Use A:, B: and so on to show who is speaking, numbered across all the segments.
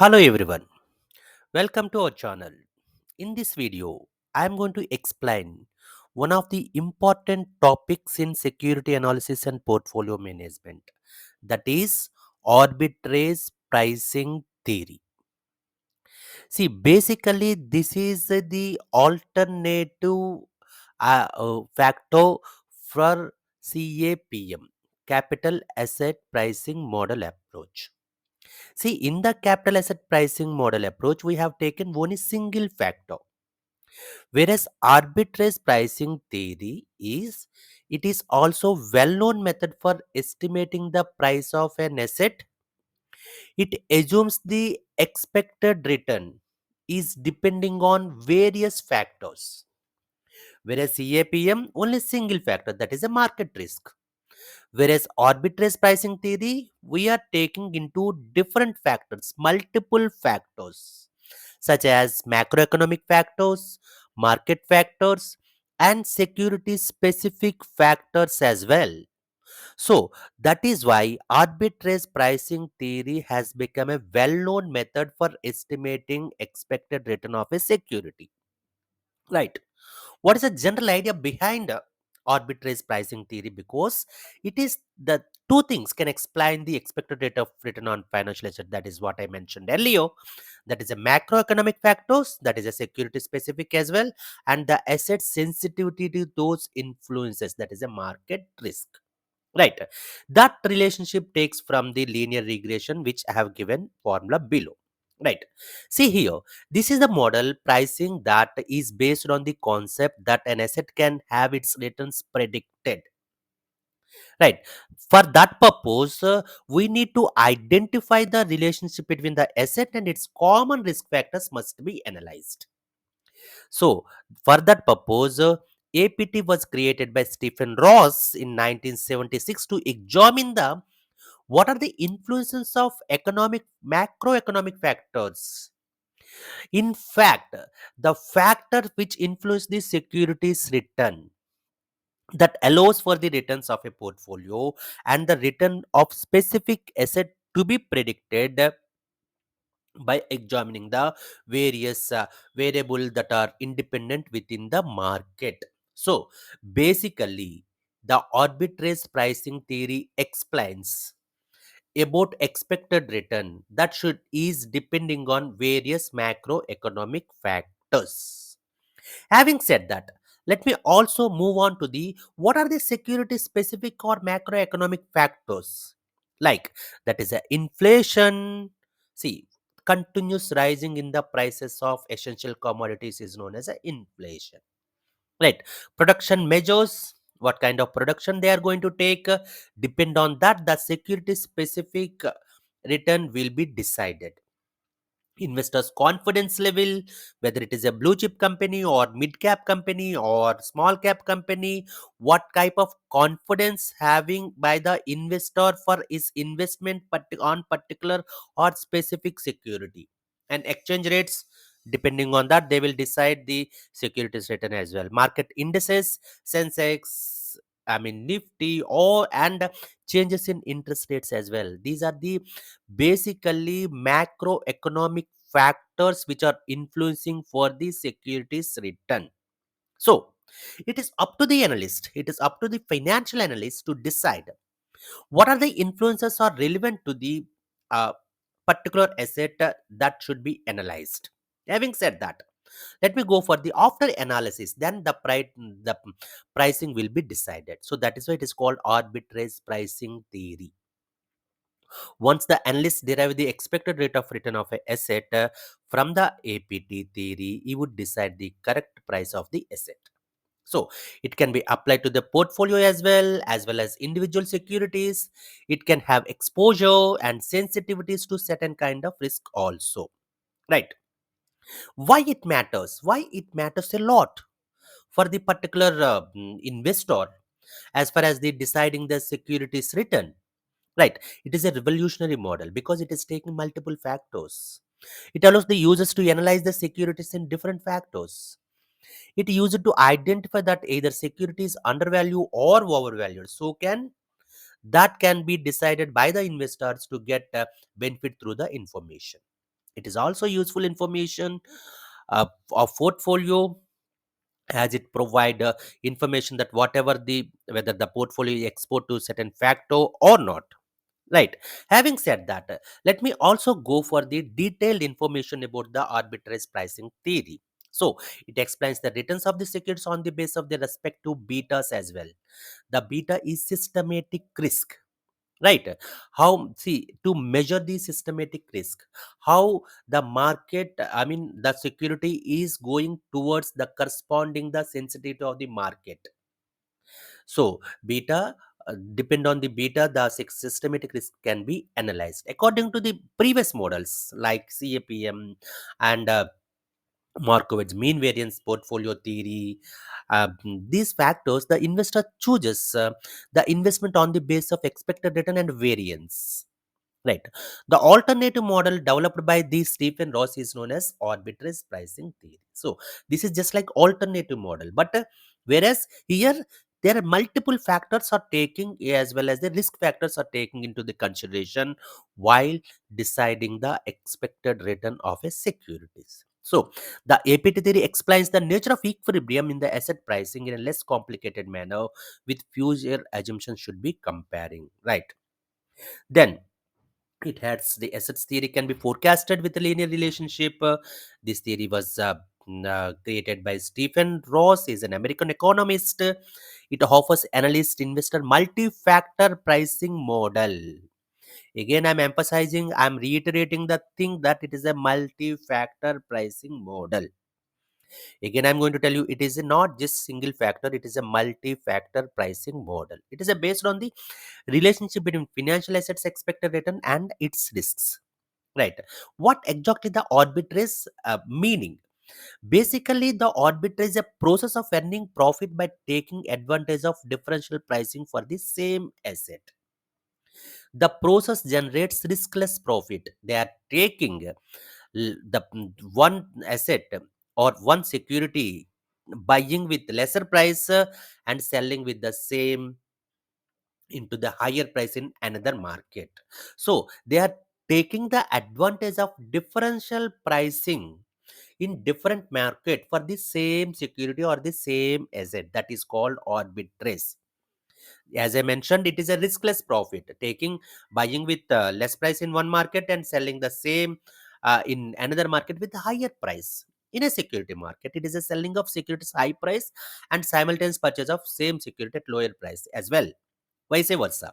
A: Hello everyone, welcome to our channel. In this video, I am going to explain one of the important topics in security analysis and portfolio management, that is arbitrage pricing theory. See, basically, this is the alternative factor for CAPM, Capital Asset Pricing Model approach. See, in the capital asset pricing model approach, we have taken one single factor, whereas arbitrage pricing theory is also well-known method for estimating the price of an asset. It assumes the expected return is depending on various factors, whereas CAPM only single factor, that is a market risk. Whereas arbitrage pricing theory, we are taking into different factors, multiple factors, such as macroeconomic factors, market factors, and security specific factors as well. So, that is why arbitrage pricing theory has become a well known method for estimating expected return of a security. Right. What is the general idea behind arbitrage pricing theory? Because it is the two things can explain the expected rate of return on financial asset. That is what I mentioned earlier. That is a macroeconomic factors, that is a security specific as well, and the asset sensitivity to those influences, that is a market risk. Right. That relationship takes from the linear regression, which I have given formula below. Right. See here, this is the model pricing that is based on the concept that an asset can have its returns predicted. Right. For that purpose, we need to identify the relationship between the asset and its common risk factors must be analyzed. So, for that purpose, APT was created by Stephen Ross in 1976 to examine the what are the influences of economic macroeconomic factors. In fact, the factor which influence the securities return that allows for the returns of a portfolio and the return of specific asset to be predicted by examining the various variables that are independent within the market. So basically, the arbitrage pricing theory explains about expected return that should is depending on various macroeconomic factors. Having said that, let me also move on to the what are the security specific or macroeconomic factors, like that is a inflation. See, continuous rising in the prices of essential commodities is known as a inflation. Right. Production measures, what kind of production they are going to take, depend on that the security specific return will be decided. Investors confidence level, whether it is a blue chip company or mid cap company or small cap company, what type of confidence having by the investor for his investment on particular or specific security, and exchange rates, depending on that they will decide the securities return as well. Market indices, sensex, I mean nifty, or and changes in interest rates as well. These are the basically macroeconomic factors which are influencing for the securities return. So it is up to the analyst, it is up to the financial analyst to decide what are the influences are relevant to the uh, particular asset that should be analyzed. Having said that, let me go for the after analysis, then the pricing will be decided. So that is why it is called arbitrage pricing theory. Once the analyst derive the expected rate of return of a asset from the APT theory, he would decide the correct price of the asset. So it can be applied to the portfolio as well as individual securities. It can have exposure and sensitivities to certain kind of risk also. Right. Why it matters? Why it matters a lot for the particular investor as far as the deciding the securities return. Right. It is a revolutionary model because it is taking multiple factors. It allows the users to analyze the securities in different factors. It uses to identify that either security is undervalued or overvalued. So can be decided by the investors to get benefit through the information. It is also useful information of portfolio, as it provide information that whatever the whether the portfolio is exposed to certain factor or not. Right. Having said that, let me also go for the detailed information about the arbitrage pricing theory. So, it explains the returns of the securities on the basis of the respective betas as well. The beta is systematic risk. Right. How, see, to measure the systematic risk, how the market, I mean, the security is going towards the corresponding the sensitivity of the market. So, beta, depend on the beta, the systematic risk can be analyzed according to the previous models like CAPM and Markowitz mean variance portfolio theory. These factors, the investor chooses the investment on the base of expected return and variance. Right. The alternative model developed by the Stephen Ross is known as arbitrage pricing theory. So this is just like alternative model, but whereas here there are multiple factors are taking as well as the risk factors are taking into the consideration while deciding the expected return of a securities. So the APT theory explains the nature of equilibrium in the asset pricing in a less complicated manner with fewer assumptions should be comparing. Right. Then it has the assets theory can be forecasted with a linear relationship. This theory was created by Stephen Ross. He's an American economist. It offers analyst investor multi-factor pricing model. Again, I'm emphasizing, I'm reiterating the thing that it is a multi-factor pricing model. Again, I'm going to tell you it is not just single factor, it is a multi-factor pricing model. It is based on the relationship between financial assets expected return and its risks. Right. What exactly the arbitrage meaning? Basically, the arbitrage is a process of earning profit by taking advantage of differential pricing for the same asset. The process generates riskless profit. They are taking the one asset or one security, buying with lesser price and selling with the same into the higher price in another market. So they are taking the advantage of differential pricing in different market for the same security or the same asset. That is called arbitrage. As I mentioned, it is a riskless profit, taking buying with less price in one market and selling the same in another market with higher price. In a security market, it is a selling of securities high price and simultaneous purchase of same security at lower price as well, vice versa.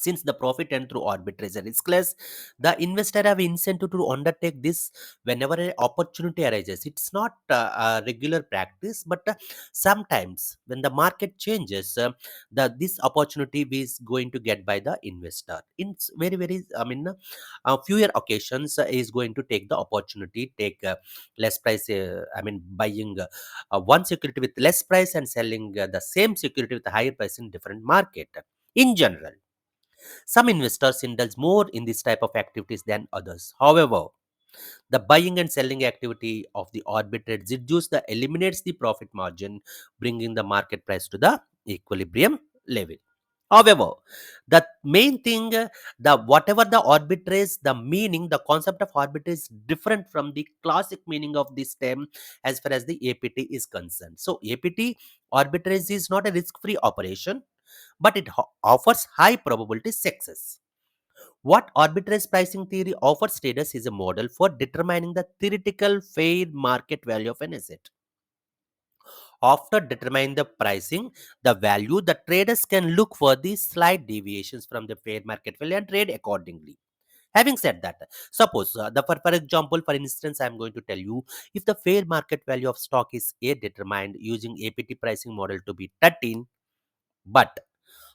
A: Since the profit and through arbitrage are riskless, the investor have incentive to undertake this whenever an opportunity arises. It's not a regular practice, but sometimes when the market changes, the this opportunity is going to get by the investor. In very very, I mean, fewer occasions is going to take the opportunity, take less price. I mean, buying one security with less price and selling the same security with a higher price in different market. In general, some investors indulge more in this type of activities than others. However, the buying and selling activity of the arbitrage reduce the eliminates the profit margin, bringing the market price to the equilibrium level. However, the main thing, the whatever the arbitrage, the meaning, the concept of arbitrage is different from the classic meaning of this term as far as the APT is concerned. So, APT arbitrage is not a risk-free operation, but it offers high probability success. What arbitrage pricing theory offers traders is a model for determining the theoretical fair market value of an asset. After determining the pricing, the value, the traders can look for the slight deviations from the fair market value and trade accordingly. Having said that, suppose for example, for instance, I'm going to tell you if the fair market value of stock is A determined using APT pricing model to be 13, but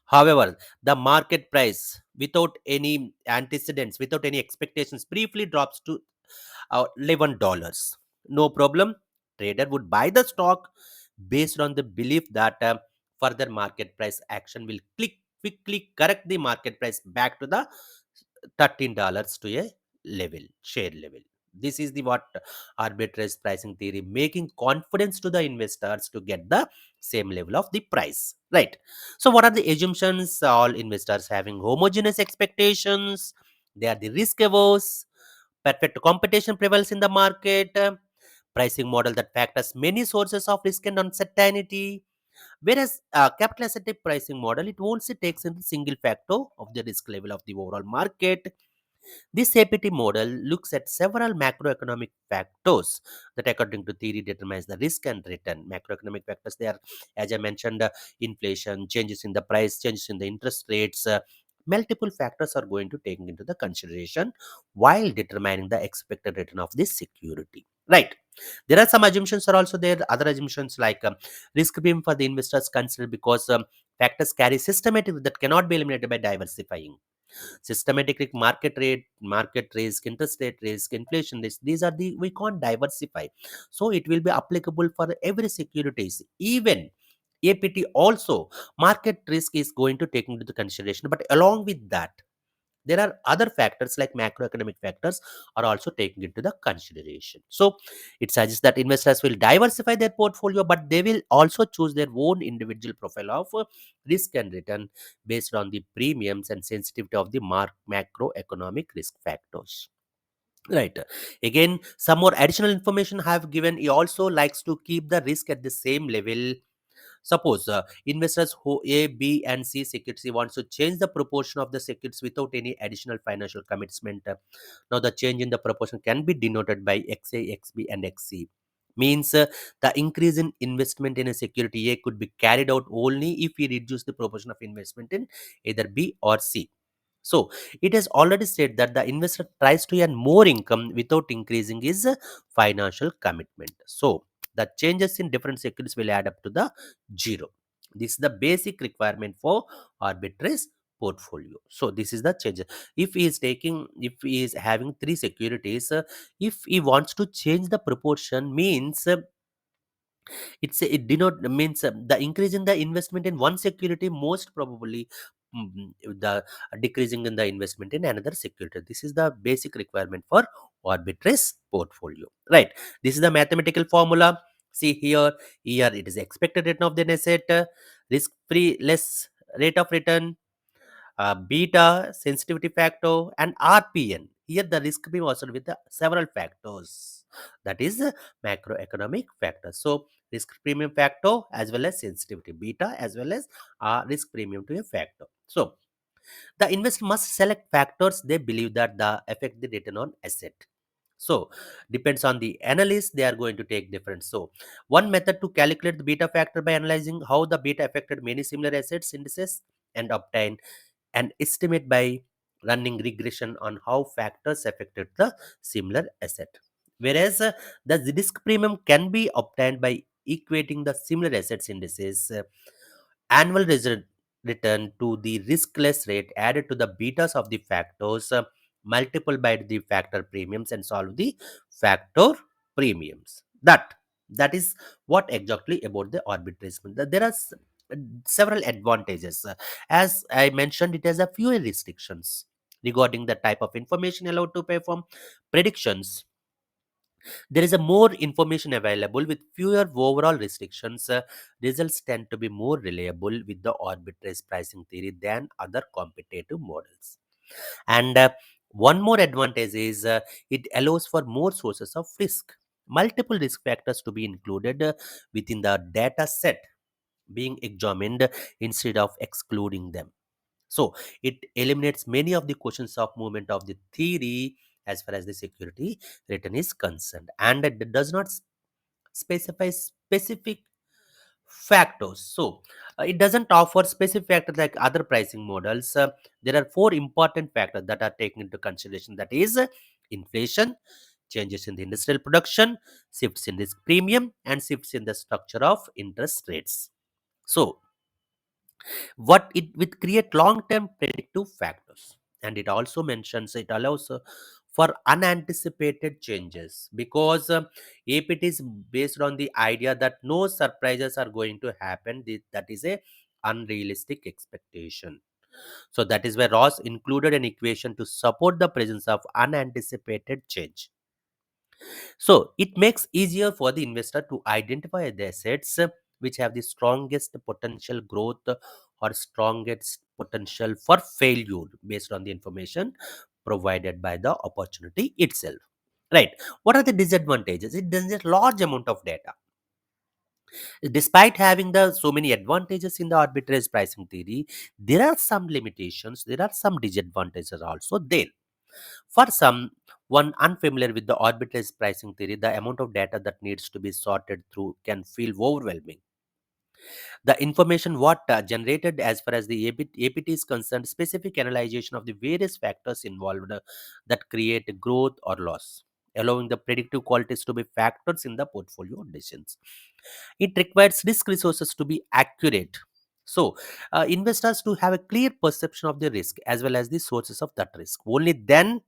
A: however, the market price without any antecedents, without any expectations, briefly drops to $11. No problem. Trader would buy the stock based on the belief that further market price action will quickly correct the market price back to the $13 to a level, share level. This is the what arbitrage pricing theory, making confidence to the investors to get the same level of the price. Right. So, what are the assumptions? All investors having homogeneous expectations. They are the risk averse. Perfect competition prevails in the market. Pricing model that factors many sources of risk and uncertainty. Whereas capital asset pricing model, it only takes in the single factor of the risk level of the overall market. This APT model looks at several macroeconomic factors that, according to theory, determines the risk and return. Macroeconomic factors, they are, as I mentioned, inflation, changes in the price, changes in the interest rates. Multiple factors are going to take into the consideration while determining the expected return of this security. Right. There are some assumptions are also there. Other assumptions like risk premium for the investors considered because factors carry systematic that cannot be eliminated by diversifying. Systematic risk, market risk, interest rate risk, inflation risk, these are the we can't diversify, so it will be applicable for every securities. Even APT also, market risk is going to take into the consideration, but along with that there are other factors like macroeconomic factors are also taken into the consideration. So it suggests that investors will diversify their portfolio, but they will also choose their own individual profile of risk and return based on the premiums and sensitivity of the macroeconomic risk factors. Right. Again, some more additional information I have given. He also likes to keep the risk at the same level. Suppose investors who A, B, and C securities wants to change the proportion of the securities without any additional financial commitment. Now, the change in the proportion can be denoted by XA, XB, and XC. Means the increase in investment in a security A could be carried out only if we reduce the proportion of investment in either B or C. So, it has already said that the investor tries to earn more income without increasing his financial commitment. So, the changes in different securities will add up to the zero. This is the basic requirement for arbitrage portfolio. So, this is the change. If he is having three securities, if he wants to change the proportion, means it did not means the increase in the investment in one security most probably the decreasing in the investment in another security. This is the basic requirement for arbitrage portfolio. Right. This is the mathematical formula. See here it is expected return of the asset, risk free less rate of return, beta, sensitivity factor, and RPN. Here the risk being also with the several factors. That is macroeconomic factors. So risk premium factor as well as sensitivity beta as well as risk premium to a factor. So the investor must select factors they believe that the affect the return on asset. So depends on the analyst, they are going to take different. So one method to calculate the beta factor by analyzing how the beta affected many similar assets indices and obtain an estimate by running regression on how factors affected the similar asset. Whereas the risk premium can be obtained by equating the similar assets indices annual return to the riskless rate added to the betas of the factors multiple by the factor premiums and solve the factor premiums. That is what exactly about the arbitrage. There are several advantages. As I mentioned, it has a few restrictions regarding the type of information allowed to perform predictions. There is a more information available with fewer overall restrictions. Results tend to be more reliable with the arbitrage pricing theory than other competitive models. And one more advantage is it allows for more sources of risk. Multiple risk factors to be included within the data set being examined instead of excluding them. So it eliminates many of the questions of movement of the theory as far as the security return is concerned, and it does not specify specific factors. So it doesn't offer specific factors like other pricing models. There are four important factors that are taken into consideration. That is inflation, changes in the industrial production, shifts in risk premium, and shifts in the structure of interest rates. So what it will create long-term predictive factors, and it also mentions it allows for unanticipated changes because APT is based on the idea that no surprises are going to happen. That is a unrealistic expectation. So that is where Ross included an equation to support the presence of unanticipated change. So it makes easier for the investor to identify the assets which have the strongest potential growth or strongest potential for failure based on the information provided by the opportunity itself. Right. What are the disadvantages? It does a large amount of data. Despite having the so many advantages in the arbitrage pricing theory, there are some limitations, there are some disadvantages also there. For someone unfamiliar with the arbitrage pricing theory, the amount of data that needs to be sorted through can feel overwhelming. The information what generated as far as the APT is concerned, specific analysis of the various factors involved that create growth or loss, allowing the predictive qualities to be factors in the portfolio decisions. It requires risk resources to be accurate. So, investors to have a clear perception of the risk as well as the sources of that risk. Only then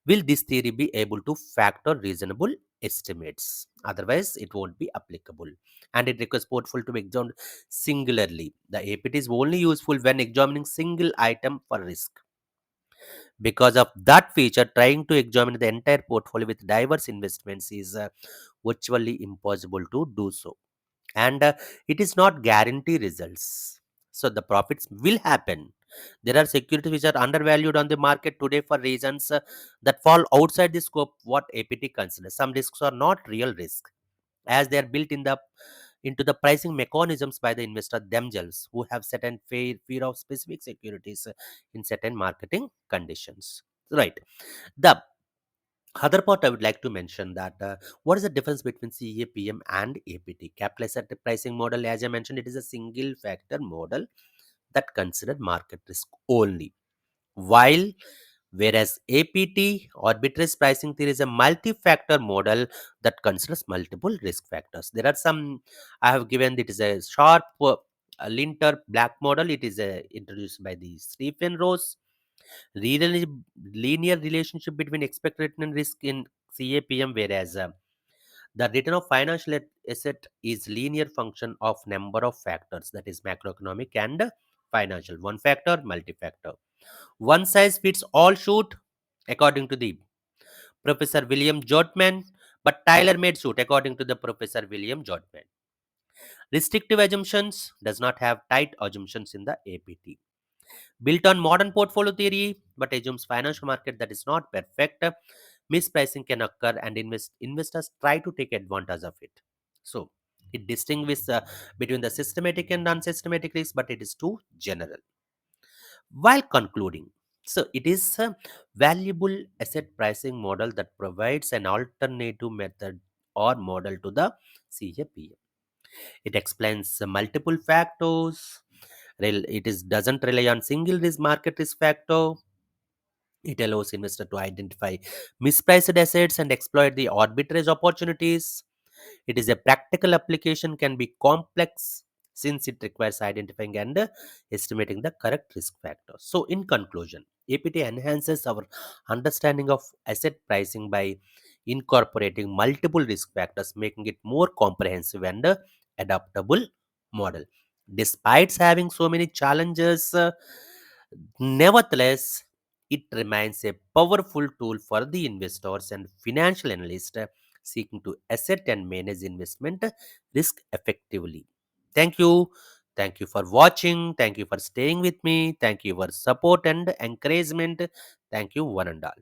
A: will this theory be able to factor reasonable estimates. Otherwise, it won't be applicable. And it requires portfolio to be examined singularly. The APT is only useful when examining single item for risk. Because of that feature, trying to examine the entire portfolio with diverse investments is virtually impossible to do so. And it is not guarantee results. So the profits will happen. There are securities which are undervalued on the market today for reasons that fall outside the scope what APT considers. Some risks are not real risk as they are built in the into the pricing mechanisms by the investor themselves who have certain fear of specific securities in certain marketing conditions. Right. The other part I would like to mention that what is the difference between CAPM and APT? Capital asset pricing model, as I mentioned, it is a single factor model that considered market risk only. While whereas APT, arbitrage pricing theory, is a multi-factor model that considers multiple risk factors. There are some I have given. It is a sharp linter black model. It is introduced by the Stephen Rose. Linear linear relationship between expected return and risk in CAPM, whereas the return of financial asset is linear function of number of factors, that is macroeconomic and financial. One factor, multi-factor. One size fits all suit according to the Professor William Jotman, but tailor-made suit according to the Professor William Jotman. Restrictive assumptions does not have tight assumptions in the APT. Built on modern portfolio theory, but assumes financial market that is not perfect. Mispricing can occur, and investors try to take advantage of it. So, it distinguishes between the systematic and non-systematic risk, but it is too general. While concluding, so it is a valuable asset pricing model that provides an alternative method or model to the CAPM. It explains multiple factors. It is doesn't rely on single risk market risk factor. It allows investor to identify mispriced assets and exploit the arbitrage opportunities. It is a practical application, can be complex since it requires identifying and estimating the correct risk factors. So, in conclusion, APT enhances our understanding of asset pricing by incorporating multiple risk factors, making it more comprehensive and adaptable model. Despite having so many challenges, nevertheless, it remains a powerful tool for the investors and financial analysts seeking to asset and manage investment risk effectively. Thank you. Thank you for watching. Thank you for staying with me. Thank you for support and encouragement. Thank you, one and all.